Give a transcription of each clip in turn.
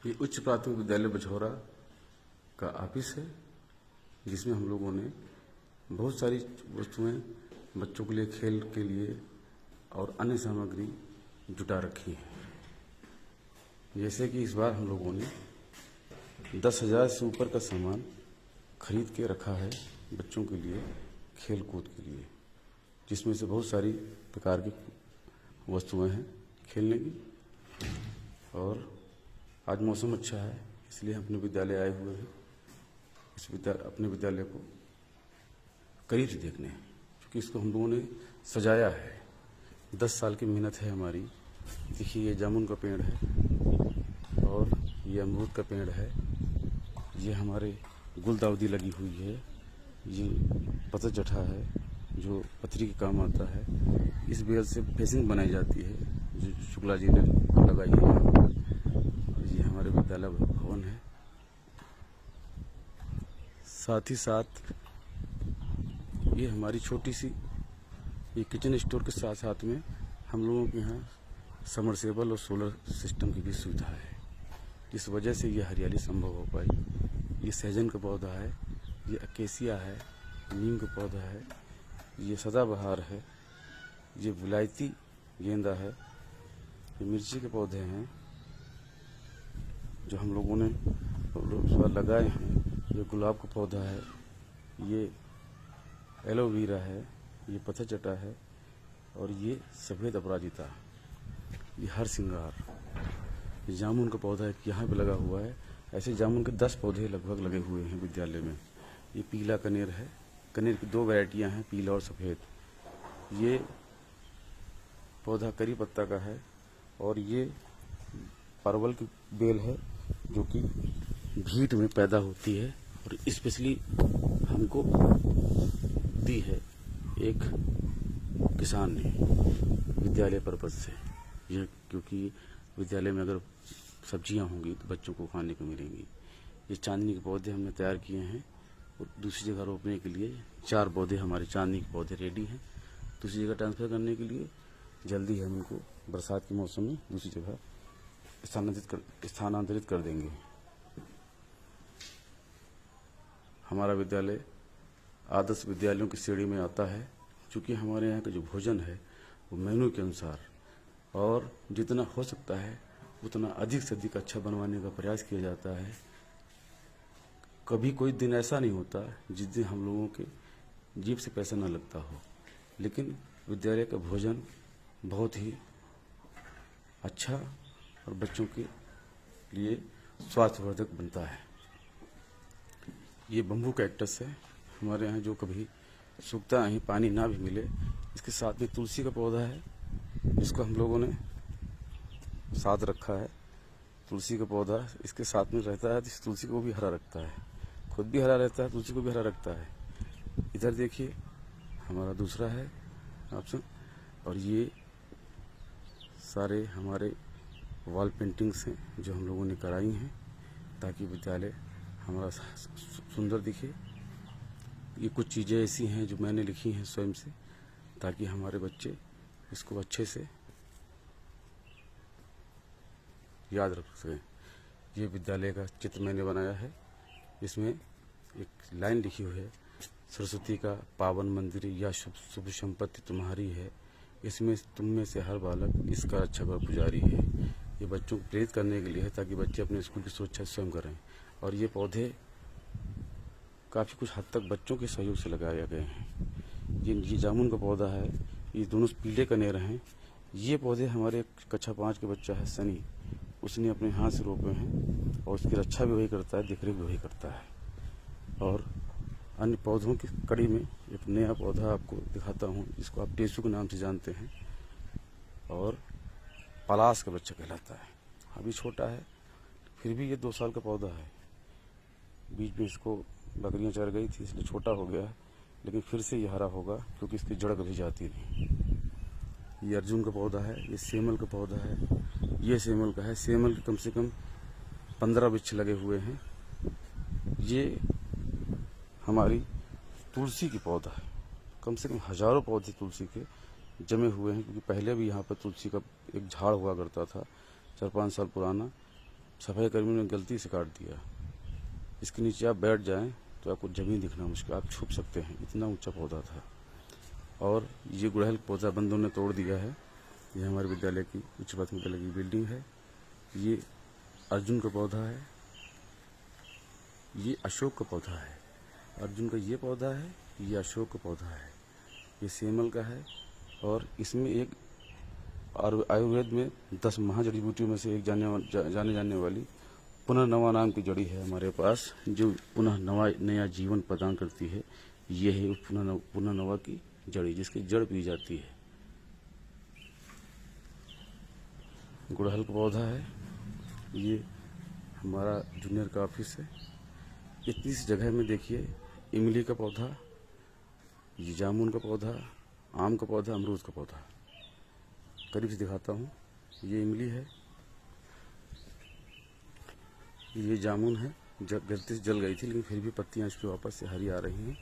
ये उच्च प्राथमिक विद्यालय बछौरा का ऑफिस है, जिसमें हम लोगों ने बहुत सारी वस्तुएं बच्चों के लिए, खेल के लिए और अन्य सामग्री जुटा रखी है। जैसे कि इस बार हम लोगों ने 10,000 से ऊपर का सामान खरीद के रखा है बच्चों के लिए, खेल कूद के लिए, जिसमें से बहुत सारी प्रकार की वस्तुएं हैं खेलने की। और आज मौसम अच्छा है, इसलिए हम अपने विद्यालय आए हुए हैं अपने विद्यालय को करीब से देखने, क्योंकि इसको हम लोगों ने सजाया है। 10 साल की मेहनत है हमारी। देखिए, ये जामुन का पेड़ है और ये अमरूद का पेड़ है, ये हमारे गुलदाउदी लगी हुई है, ये पत्थर चट्टा है जो पथरी के काम आता है। इस बेल से फेसिंग बनाई जाती है जो शुक्ला जी ने लगाई है। और ये हमारे विद्यालय भवन है। साथ ही साथ ये हमारी छोटी सी ये किचन स्टोर के साथ साथ में हम लोगों के यहाँ समरसेबल और सोलर सिस्टम की भी सुविधा है। इस वजह से ये हरियाली संभव हो पाई। ये सहजन का पौधा है, ये अकेसिया है, नीम का पौधा है, ये सदाबहार है, ये विलायती गेंदा है, ये मिर्ची के पौधे हैं जो हम लोगों ने लगाए हैं। ये गुलाब का पौधा है, ये एलोवेरा है, ये पत्थर चट्टा है और ये सफ़ेद अपराजिता, ये हर सिंगार, ये जामुन का पौधा यहाँ पे लगा हुआ है। ऐसे जामुन के 10 पौधे लगभग लगे हुए हैं विद्यालय में। ये पीला कनेर है, कनेर की 2 वैरायटियाँ हैं, पीला और सफ़ेद। ये पौधा करी पत्ता का है और ये परवल की बेल है जो कि भीट में पैदा होती है और स्पेशली हमको दी है एक किसान ने विद्यालय पर्पज से। ये क्योंकि विद्यालय में अगर सब्जियां होंगी तो बच्चों को खाने को मिलेंगी। ये चांदनी के पौधे हमने तैयार किए हैं और दूसरी जगह रोपने के लिए 4 पौधे हमारे चांदनी के पौधे रेडी हैं। दूसरी जगह ट्रांसफर करने के लिए जल्दी हम इनको बरसात के मौसम में दूसरी जगह स्थानांतरित कर देंगे। हमारा विद्यालय आदर्श विद्यालयों की श्रेणी में आता है, क्योंकि हमारे यहाँ का जो भोजन है वो मेनू के अनुसार और जितना हो सकता है उतना अधिक से अधिक अच्छा बनवाने का प्रयास किया जाता है। कभी कोई दिन ऐसा नहीं होता जिस दिन हम लोगों के जेब से पैसा न लगता हो, लेकिन विद्यालय का भोजन बहुत ही अच्छा और बच्चों के लिए स्वास्थ्यवर्धक बनता है। ये बम्बू कैक्टस है हमारे यहाँ, जो कभी सूखता नहीं, पानी ना भी मिले। इसके साथ में तुलसी का पौधा है जिसको हम लोगों ने साथ रखा है। तुलसी का पौधा इसके साथ में रहता है, इस तुलसी को भी हरा रखता है, खुद भी हरा रहता है, तुलसी को भी हरा रखता है। इधर देखिए हमारा दूसरा है ऑप्शन। और ये सारे हमारे वॉल पेंटिंग्स हैं जो हम लोगों ने कराई हैं ताकि विद्यालय हमारा सुंदर दिखे। ये कुछ चीज़ें ऐसी हैं जो मैंने लिखी हैं स्वयं से, ताकि हमारे बच्चे इसको अच्छे से याद रख सकें। ये विद्यालय का चित्र मैंने बनाया है। इसमें एक लाइन लिखी हुई है, सरस्वती का पावन मंदिर या शुभ संपत्ति तुम्हारी है, इसमें तुम में से हर बालक इसका अच्छा कर पुजारी है। ये बच्चों को प्रेरित करने के लिए है ताकि बच्चे अपने स्कूल की सुरक्षा स्वयं करें। और ये पौधे काफ़ी कुछ हद तक बच्चों के सहयोग से लगाए गए हैं। ये जामुन का पौधा है, ये दोनों पीले कनेर हैं। ये पौधे हमारे कक्षा 5 के बच्चा है सनी, उसने अपने हाथ से रोपे हैं और उसकी रक्षा भी वही करता है, देखरेख भी वही करता है। और अन्य पौधों की कड़ी में एक नया पौधा आपको दिखाता हूँ, जिसको आप टेसू के नाम से जानते हैं और पलाश का बच्चा कहलाता है। अभी छोटा है, फिर भी ये 2 साल का पौधा है। बीच में इसको बकरियां चर गई थी इसलिए छोटा हो गया है, लेकिन फिर से ये हरा होगा क्योंकि इसकी जड़ कभी जाती नहीं। ये अर्जुन का पौधा है, ये सेमल का पौधा है, ये सेमल का है। सेमल के कम से कम 15 वृक्ष लगे हुए हैं। ये हमारी तुलसी की पौधा है, कम से कम हजारों पौधे तुलसी के जमे हुए हैं, क्योंकि पहले भी यहाँ पर तुलसी का एक झाड़ हुआ करता था 4-5 साल पुराना। सफाई कर्मियों ने गलती से काट दिया। इसके नीचे आप बैठ जाएं तो आपको जमीन दिखना मुश्किल, आप छुप सकते हैं, इतना ऊंचा पौधा था। और ये गुड़हल पौधा बंदों ने तोड़ दिया है। ये हमारे विद्यालय की उच्च प्राथमिक विद्यालय की बिल्डिंग है। ये अर्जुन का पौधा है, ये अशोक का पौधा है। अर्जुन का ये पौधा है, ये अशोक का पौधा है, ये सेमल का है। और इसमें एक आयुर्वेद में 10 महाजड़ी बूटियों में से एक जाने जाने वाली पुनर्नवा नाम की जड़ी है हमारे पास, जो पुनः नया जीवन प्रदान करती है। ये है पुनर्नवा की जड़ी, जिसकी जड़ पी जाती है। गुड़हल का पौधा है, ये हमारा जूनियर का ऑफिस है। इतनी सी जगह में देखिए, इमली का पौधा, ये जामुन का पौधा, आम का पौधा, अमरूद का पौधा। करीब से दिखाता हूँ। ये इमली है, ये जामुन है, गलती से जल गई थी लेकिन फिर भी पत्तियाँ इसकी वापस से हरी आ रही हैं।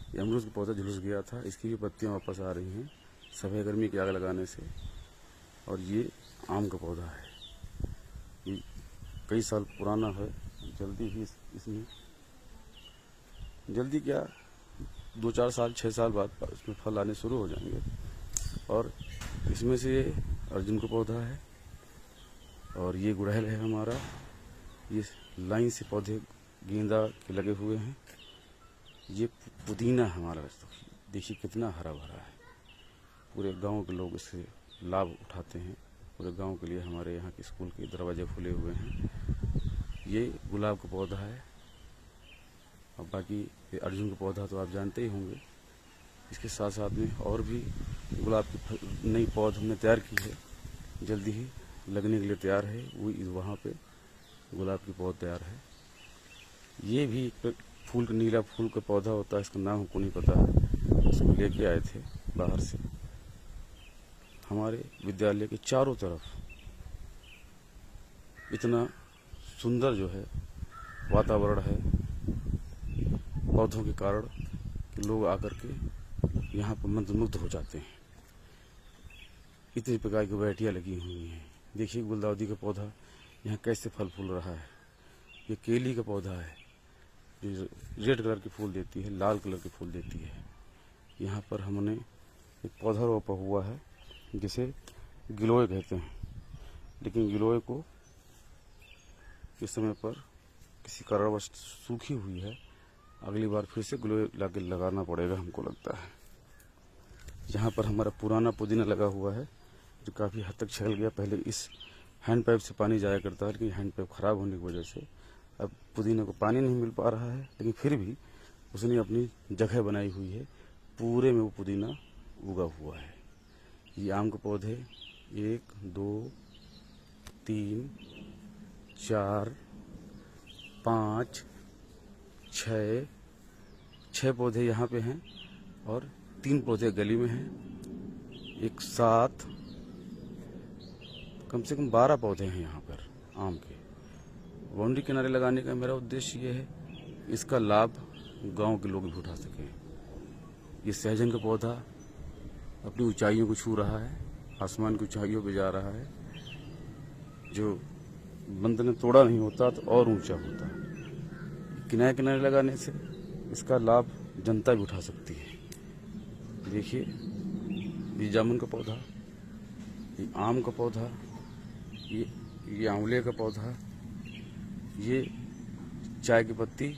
ये अमरूद का पौधा झुलस गया था, इसकी भी पत्तियाँ वापस आ रही हैं सफ़ेद गर्मी की आग लगाने से। और ये आम का पौधा है, ये कई साल पुराना है। जल्दी ही इसमें, जल्दी क्या 2-4 साल 6 साल बाद इसमें फल आने शुरू हो जाएंगे। और इसमें से ये अर्जुन का पौधा है और ये गुड़हल है हमारा। ये लाइन से पौधे गेंदा के लगे हुए हैं। ये पुदीना हमारा, देखिए कितना हरा भरा है। पूरे गांव के लोग इससे लाभ उठाते हैं। पूरे गांव के लिए हमारे यहाँ के स्कूल के दरवाजे खुले हुए हैं। ये गुलाब का पौधा है। और बाकी ये अर्जुन का पौधा तो आप जानते ही होंगे। इसके साथ साथ में और भी गुलाब की नई पौध हमने तैयार की है, जल्दी ही लगने के लिए तैयार है। वहाँ पे गुलाब की पौध तैयार है। ये भी एक फूल, नीला फूल का पौधा होता है, इसका नाम हमको नहीं पता है, इसको लेके आए थे बाहर से। हमारे विद्यालय के चारों तरफ इतना सुंदर जो है वातावरण है पौधों के कारण कि लोग आकर के यहाँ पर मंत्रमुग्ध हो जाते हैं। इतनी प्रकार की वैरायटियाँ लगी हुई हैं। देखिए गुलदाउदी का पौधा यहाँ कैसे फल फूल रहा है। ये केली का पौधा है जो रेड कलर के फूल देती है, लाल कलर के फूल देती है। यहाँ पर हमने एक पौधा रोपा हुआ है जिसे गिलोय कहते हैं, लेकिन गिलोय को इस समय पर किसी कारणवश सूखी हुई है। अगली बार फिर से गिलोय लाके लगाना पड़ेगा हमको लगता है। यहाँ पर हमारा पुराना पुदीना लगा हुआ है जो काफ़ी हद तक छल गया। पहले इस हैंड पाइप से पानी जाया करता है, लेकिन हैंड पाइप ख़राब होने की वजह से अब पुदीने को पानी नहीं मिल पा रहा है। लेकिन फिर भी उसने अपनी जगह बनाई हुई है, पूरे में वो पुदीना उगा हुआ है। ये आम के पौधे 1 2 3 4 5 6 पौधे यहाँ पे हैं और 3 पौधे गली में हैं। एक साथ कम से कम 12 पौधे हैं यहाँ पर आम के। बाउंड्री किनारे लगाने का मेरा उद्देश्य ये है इसका लाभ गांव के लोग भी उठा सकें। ये सहजन का पौधा अपनी ऊंचाइयों को छू रहा है, आसमान की ऊंचाइयों पे जा रहा है। जो बंद ने तोड़ा नहीं होता तो और ऊंचा होता। किनारे किनारे लगाने से इसका लाभ जनता भी उठा सकती है। देखिए ये जामुन का पौधा, ये आम का पौधा, ये आंवले का पौधा, ये चाय की पत्ती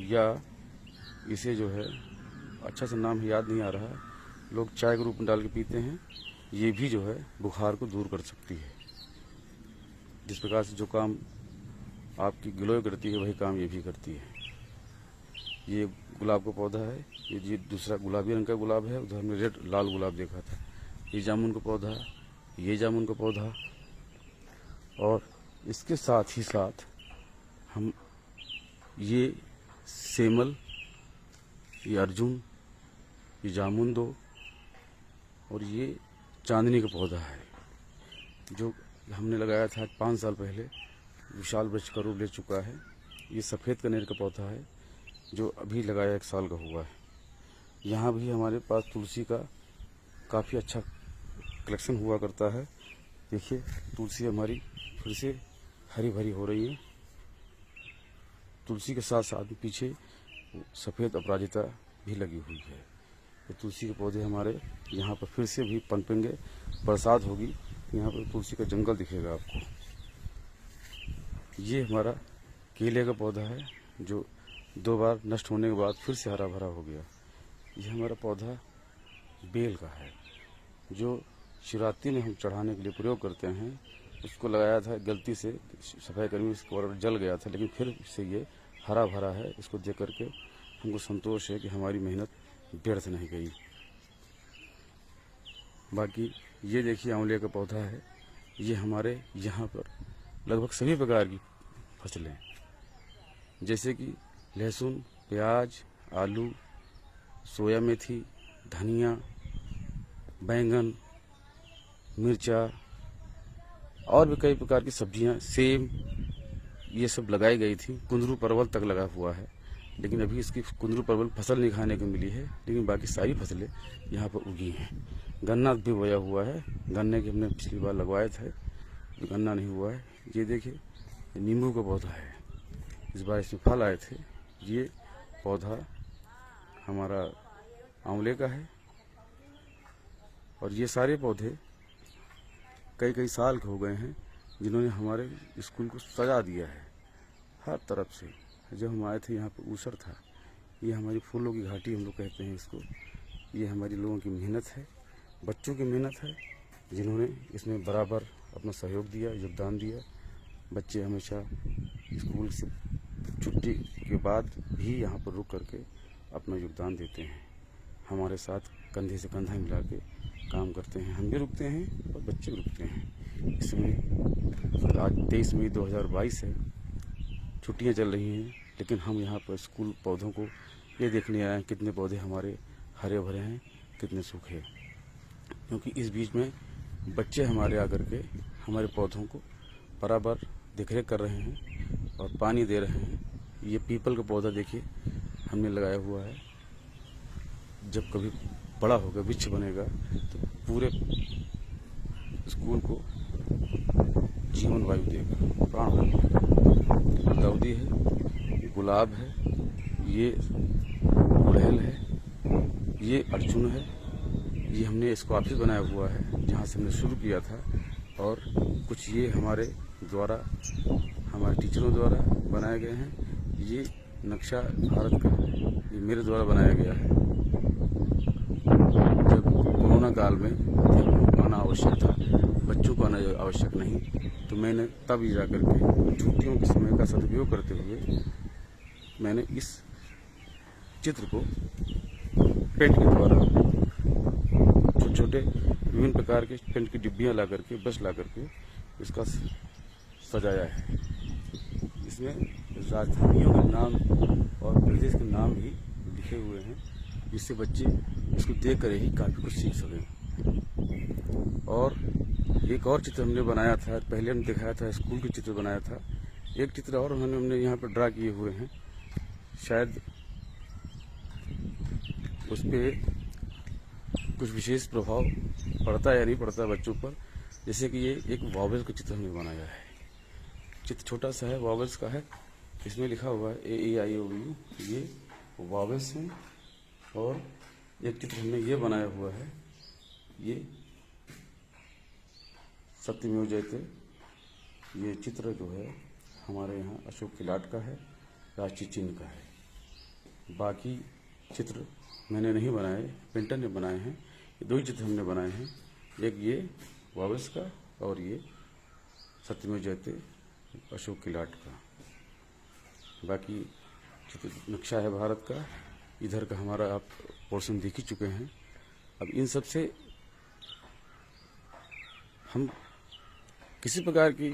या इसे जो है अच्छा सा नाम याद नहीं आ रहा, लोग चाय के रूप में डाल के पीते हैं। ये भी जो है बुखार को दूर कर सकती है। जिस प्रकार से जो काम आपकी गिलोय करती है वही काम ये भी करती है। ये गुलाब का पौधा है, ये दूसरा गुलाबी रंग का गुलाब है, उधर हमने रेड लाल गुलाब देखा था। ये जामुन का पौधा, ये जामुन का पौधा। और इसके साथ ही साथ हम ये सेमल, ये अर्जुन, ये जामुन 2 और ये चांदनी का पौधा है जो हमने लगाया था 5 साल पहले, विशाल वृक्ष का रूप ले चुका है। ये सफ़ेद कनेर का पौधा है जो अभी लगाया 1 साल का हुआ है। यहाँ भी हमारे पास तुलसी का काफ़ी अच्छा कलेक्शन हुआ करता है। देखिए तुलसी हमारी फिर से हरी भरी हो रही है। तुलसी के साथ साथ पीछे सफ़ेद अपराजिता भी लगी हुई है। तो तुलसी के पौधे हमारे यहाँ पर फिर से भी पनपेंगे, बरसात होगी, यहाँ पर तुलसी का जंगल दिखेगा आपको। ये हमारा केले का पौधा है जो 2 बार नष्ट होने के बाद फिर से हरा भरा हो गया। ये हमारा पौधा बेल का है जो शिवरात्रि में हम चढ़ाने के लिए प्रयोग करते हैं। उसको लगाया था, गलती से सफाई कर्मी इसको जल गया था, लेकिन फिर से ये हरा भरा है। इसको देख करके हमको संतोष है कि हमारी मेहनत व्यर्थ नहीं गई। बाकी ये देखिए आंवले का पौधा है। ये हमारे यहाँ पर लगभग सभी प्रकार की फसलें जैसे कि लहसुन, प्याज, आलू, सोया मेथी, धनिया, बैंगन, मिर्चा और भी कई प्रकार की सब्जियां, सेम, ये सब लगाई गई थी। कुंदरू परवल तक लगा हुआ है, लेकिन अभी इसकी कुंदरू परवल फसल नहीं खाने को मिली है, लेकिन बाकी सारी फसलें यहाँ पर उगी हैं। गन्ना भी बोया हुआ है। गन्ने के हमने पिछली बार लगवाए थे, गन्ना नहीं हुआ है। ये देखिए नींबू का पौधा है, इस बार इसमें फल आए थे। ये पौधा हमारा आंवले का है और ये सारे पौधे कई कई साल के हो गए हैं, जिन्होंने हमारे स्कूल को सजा दिया है हर तरफ से। जब हम आए थे यहाँ पर ऊसर था। ये हमारी फूलों की घाटी हम लोग कहते हैं इसको। ये हमारी लोगों की मेहनत है, बच्चों की मेहनत है, जिन्होंने इसमें बराबर अपना सहयोग दिया, योगदान दिया। बच्चे हमेशा स्कूल से छुट्टी के बाद भी यहाँ पर रुक करके अपना योगदान देते हैं, हमारे साथ कंधे से कंधा मिला के काम करते हैं। हम भी रुकते हैं और बच्चे भी रुकते हैं। इसमें आज 23 मई 2022 है, छुट्टियां चल रही हैं, लेकिन हम यहाँ पर स्कूल पौधों को ये देखने आए हैं कितने पौधे हमारे हरे भरे हैं, कितने सूखे। क्योंकि इस बीच में बच्चे हमारे आकर के हमारे पौधों को बराबर देखरेख कर रहे हैं और पानी दे रहे हैं। ये पीपल का पौधा देखिए हमने लगाया हुआ है। जब कभी बड़ा होगा, वृक्ष बनेगा, तो पूरे स्कूल को जीवन वायु देगा, प्राण वायु देगा। दाऊदी है, गुलाब है, ये गुड़हल है, ये अर्जुन है। ये हमने इसको ऑफिस बनाया हुआ है जहाँ से हमने शुरू किया था। और कुछ ये हमारे द्वारा, हमारे टीचरों द्वारा बनाए गए हैं। ये नक्शा भारत का ये मेरे द्वारा बनाया गया है। जब कोरोना काल में आना आवश्यक था, बच्चों को आना आवश्यक नहीं, तो मैंने तब जा करके छुट्टियों के समय का सदुपयोग करते हुए मैंने इस चित्र को पेंट के द्वारा छोटे छोटे विभिन्न प्रकार के पेंट की डिब्बियां ला करके, ब्रश ला करके इसका सजाया है। इसमें राजधानियों के नाम और प्रदेश के नाम भी लिखे हुए हैं, जिससे बच्चे इसको देख कर ही काफ़ी कुछ सीख सकें। और एक और चित्र हमने बनाया था, पहले हमने दिखाया था, स्कूल के चित्र बनाया था। एक चित्र और हमने यहाँ पर ड्रा किए हुए हैं, शायद उस पर कुछ विशेष प्रभाव पड़ता है या नहीं पड़ता बच्चों पर। जैसे कि ये एक वॉवेल का चित्र हमने बनाया है। चित्र छोटा सा है, वॉवेल्स का है। इसमें लिखा हुआ है AEIOU, ये वॉवेल्स हैं। और एक चित्र हमने ये बनाया हुआ है, ये सत्यमेव जयते। ये चित्र जो है हमारे यहाँ अशोक किलाट का है, राष्ट्रीय चिन्ह का है। बाकी चित्र मैंने नहीं बनाए, पेंटर ने बनाए हैं। ये 2 ही चित्र हमने बनाए हैं, एक ये वॉवेल्स का और ये सत्यमेव जयते अशोक किलाट का। बाकी चित्र नक्शा है भारत का। इधर का हमारा आप पोर्शन देख ही चुके हैं। अब इन सब से हम किसी प्रकार की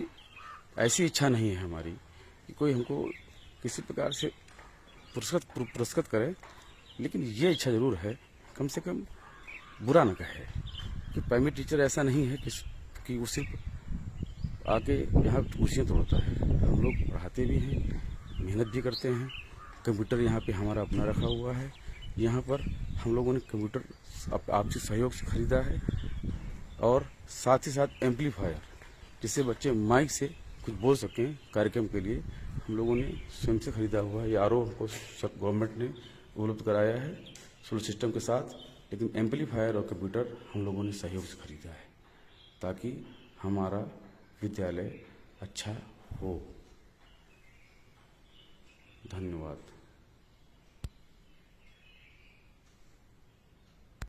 ऐसी इच्छा नहीं है हमारी कि कोई हमको किसी प्रकार से पुरस्कृत करे, लेकिन ये इच्छा जरूर है कम से कम बुरा न कहे कि प्राइमरी टीचर ऐसा नहीं है कि वो सिर्फ आके यहाँ कुर्सियाँ तोड़ता है। हम लोग पढ़ाते भी हैं, मेहनत भी करते हैं। कंप्यूटर यहाँ पे हमारा अपना रखा हुआ है। यहाँ पर हम लोगों ने कंप्यूटर आपसी सहयोग से खरीदा है और साथ ही साथ एम्पलीफायर, जिससे बच्चे माइक से कुछ बोल सकें कार्यक्रम के लिए हम लोगों ने स्वयं से खरीदा हुआ है। ये आरओ को गवर्नमेंट ने उपलब्ध कराया है सोलर सिस्टम के साथ, लेकिन एम्पलीफायर और कंप्यूटर हम लोगों ने सहयोग से खरीदा है ताकि हमारा विद्यालय अच्छा हो। धन्यवाद।